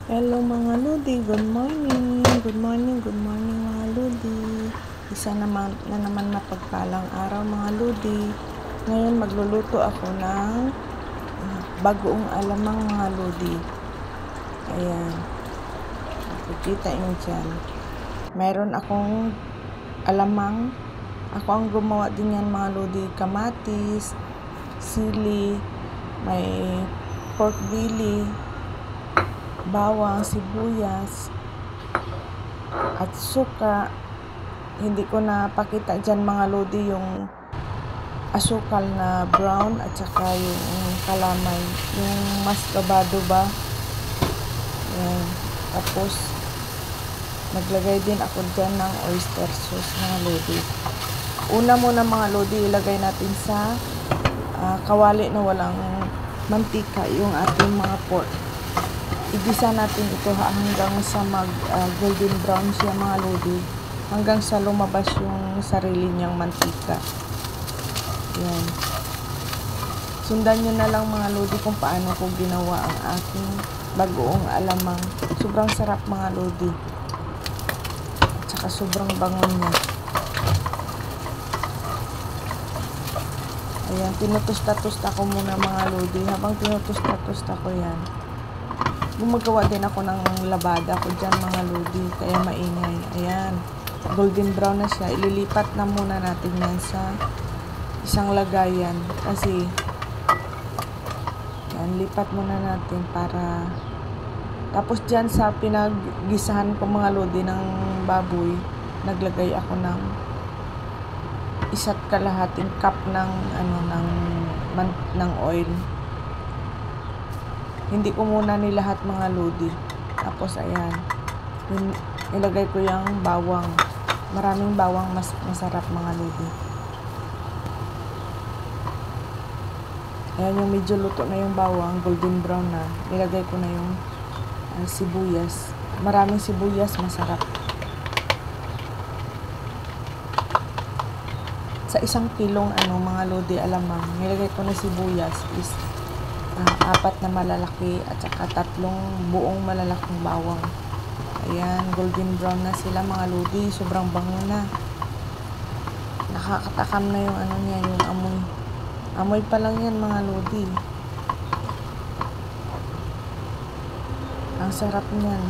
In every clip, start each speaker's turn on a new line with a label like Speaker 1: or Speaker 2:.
Speaker 1: Hello mga Lodi, good morning. Good morning, good morning mga Lodi. Isa naman na naman mapagpalang araw mga Lodi. Ngayon magluluto ako ng bagoong alamang mga Lodi. Ayan, makikita nyo dyan. Meron akong alamang. Ako ang gumawa din yan mga Lodi. Kamatis, sili, may pork belly, bawang, sibuyas, at suka. Hindi ko na pakita dyan mga Lodi yung asukal na brown at saka yung kalamay, yung mascabado ba. Ayan. Tapos naglagay din ako dyan ng oyster sauce mga Lodi. Una muna mga Lodi, ilagay natin sa kawali na walang mantika yung ating mga pork. Igisa natin ito hanggang sa golden brown siya mga Lodi, hanggang sa lumabas yung sarili niyang mantika. Yan. Sundan nyo na lang mga Lodi kung paano ko ginawa ang aking bagoong alamang. Sobrang sarap mga Lodi, at saka sobrang bango niya. Ayan, tinutusta-tusta ko muna mga Lodi. Habang tinutusta-tusta ko yan, gumagawa din ako ng labada ko dyan mga Lodi, kaya maingay. Ayan, golden brown na siya. Ililipat na muna natin yan sa isang lagayan, kasi yan, lipat muna natin para tapos dyan sa pinaggisahan ko mga Lodi ng baboy, naglagay ako ng 1.5 cup ng oil. Hindi ko muna nilahat mga Lodi. Tapos ayan, ilagay ko yung bawang. Maraming bawang, mas masarap mga Lodi. Ayan, yung medyo luto na yung bawang, golden brown na, nilagay ko na yung sibuyas. Maraming sibuyas, masarap. Sa 1 kilong mga Lodi alamang, nilagay ko na sibuyas is 4 na malalaki at saka 3 buong malalaking bawang. Ayan, golden brown na sila mga Lodi, sobrang bango na. Nakakatakam na yung niya, yung amoy. Amoy pa lang yan mga Lodi. Ang sarap niyan.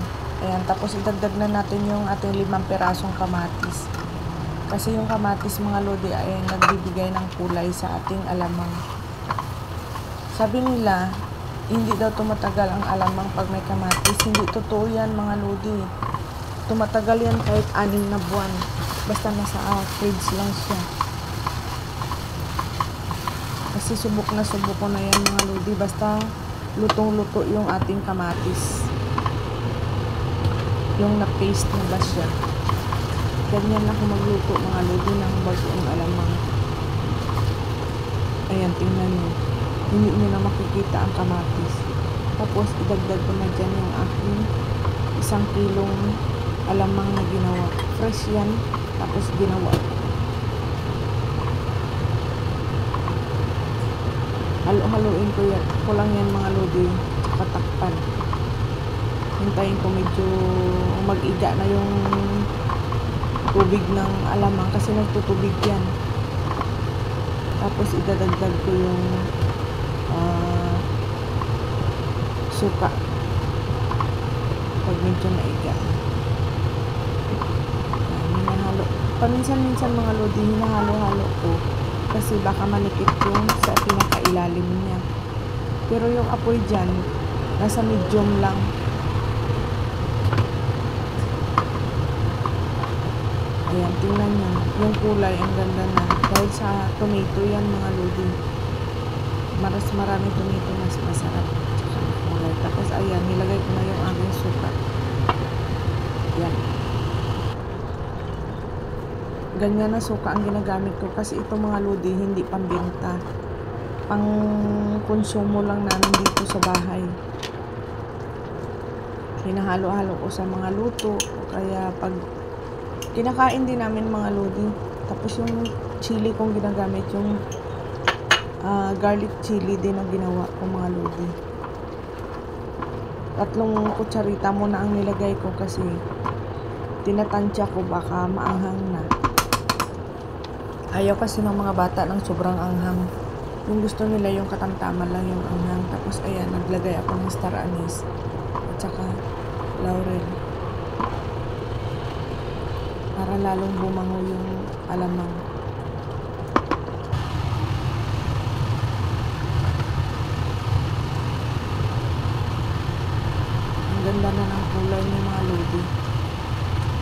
Speaker 1: Ayan, tapos idagdag na natin yung ating 5 pirasong kamatis. Kasi yung kamatis mga Lodi ay nagbibigay ng kulay sa ating alamang. Sabi nila, hindi daw tumatagal ang alamang pag may kamatis. Hindi totoo yan mga Lodi. Tumatagal yan kahit 6 na buwan. Basta nasa fridge lang siya. Kasi subok ko na yan mga Lodi. Basta lutong-luto yung ating kamatis. Yung na-paste na ba siya. Ganyan ako magluto mga Lodi ng bagoong alamang. Ayan, tingnan nyo. Hindi nyo na makikita ang kamatis. Tapos idagdag ko na dyan yung aking 1 kilong alamang na ginawa. Fresh yan. Tapos ginawa. Halo-haloin ko yan. Kulang yan mga Lodi. Katakpan. Hintayin ko medyo mag-iga na yung tubig ng alamang, kasi nagtutubig yan. Tapos idadagdag ko yung suka pag medyo naiga. Hinahalo. Paminsan-minsan mga Lodi, hinahalo-halo ko kasi baka manikit yung sa pinakailalim niya. Pero yung apoy dyan, nasa medium lang. Ayan, tingnan nyo. Yung kulay, ang ganda na. Dahil sa tomato yan mga Lodi. Marami tomato, mas masarap. Kulay. Tapos ayan, nilagay ko na yung aking suka. Yan. Ganyan na suka ang ginagamit ko. Kasi ito mga Lodi, hindi pambenta. Pang konsumo lang namin dito sa bahay. Hinahalo-halo ko sa mga luto. Kaya pag kinakain din namin mga Lodi. Tapos yung chili kong ginagamit, yung garlic chili din ang ginawa ko mga Lodi. Tatlong kutsarita muna ang nilagay ko kasi tinatansya ko baka maanghang na. Ayaw kasi ng mga bata ng sobrang anghang. Yung gusto nila yung katamtaman lang yung anghang. Tapos ayan, naglagay ako ng star anise at saka laurel para lalong bumango yung alamang. Ang ganda na ng kulay ng mga lodi.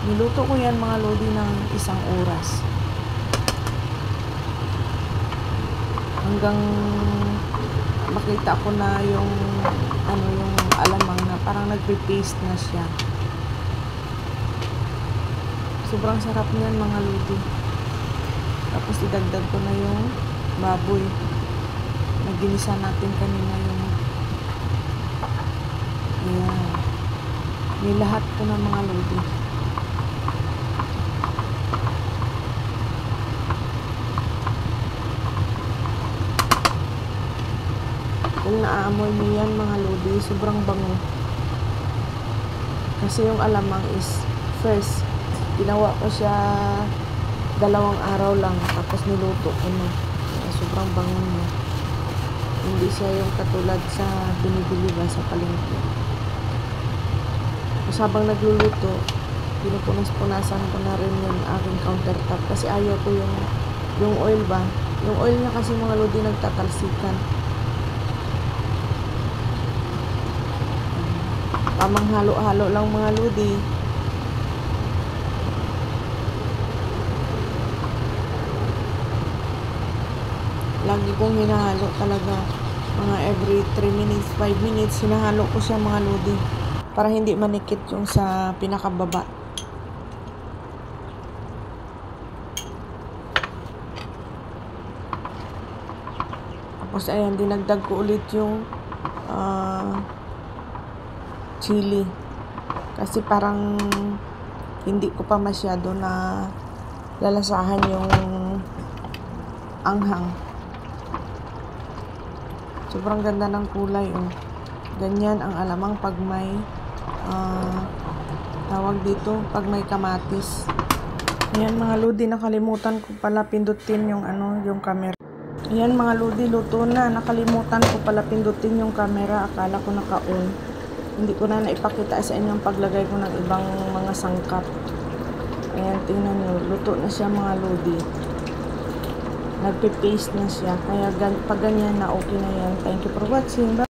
Speaker 1: Niluto ko yan mga lodi ng 1 oras. Hanggang makita ko na yung yung alamang na parang nagpe-paste na siya. Sobrang sarap niyan mga lodi. Tapos idagdag ko na yung baboy na ginisa natin kanina yung ayan. Nilahat ko na mga lodi. Kung naaamoy niyo yan mga lodi, sobrang bango. Kasi yung alamang is fresh. Ginawa ko siya 2 araw lang, tapos niluto ko na. Sobrang bango niya. Hindi siya yung katulad sa binibili ba sa palengke. Tapos habang nagluluto, pinupunas-punasan ko na rin yung aking countertop kasi ayaw ko yung oil ba. Yung oil niya kasi mga lodi nagtatalsikan. Tamang halo-halo lang mga lodi. Lagi kong hinahalo talaga. Mga every 3 minutes, 5 minutes, hinahalo ko siya mga lodi. Para hindi manikit yung sa pinakababa. Tapos ayan, dinagdag ko ulit yung chili. Kasi parang hindi ko pa masyado na lalasahan yung anghang. Sobrang ganda ng kulay. Ganyan ang alamang pag may tawag dito, pag may kamatis. Ayan mga lodi, nakalimutan ko pala pindutin yung yung camera. Ayan mga lodi, luto na. Nakalimutan ko pala pindutin yung camera. Akala ko naka-on. Hindi ko na naipakita sa inyo ang paglagay ko ng ibang mga sangkap. Ayan, tingnan nyo. Luto na siya mga lodi. Nagpe-paste na siya. Kaya pag ganyan na, okay na yan. Thank you for watching. Bye!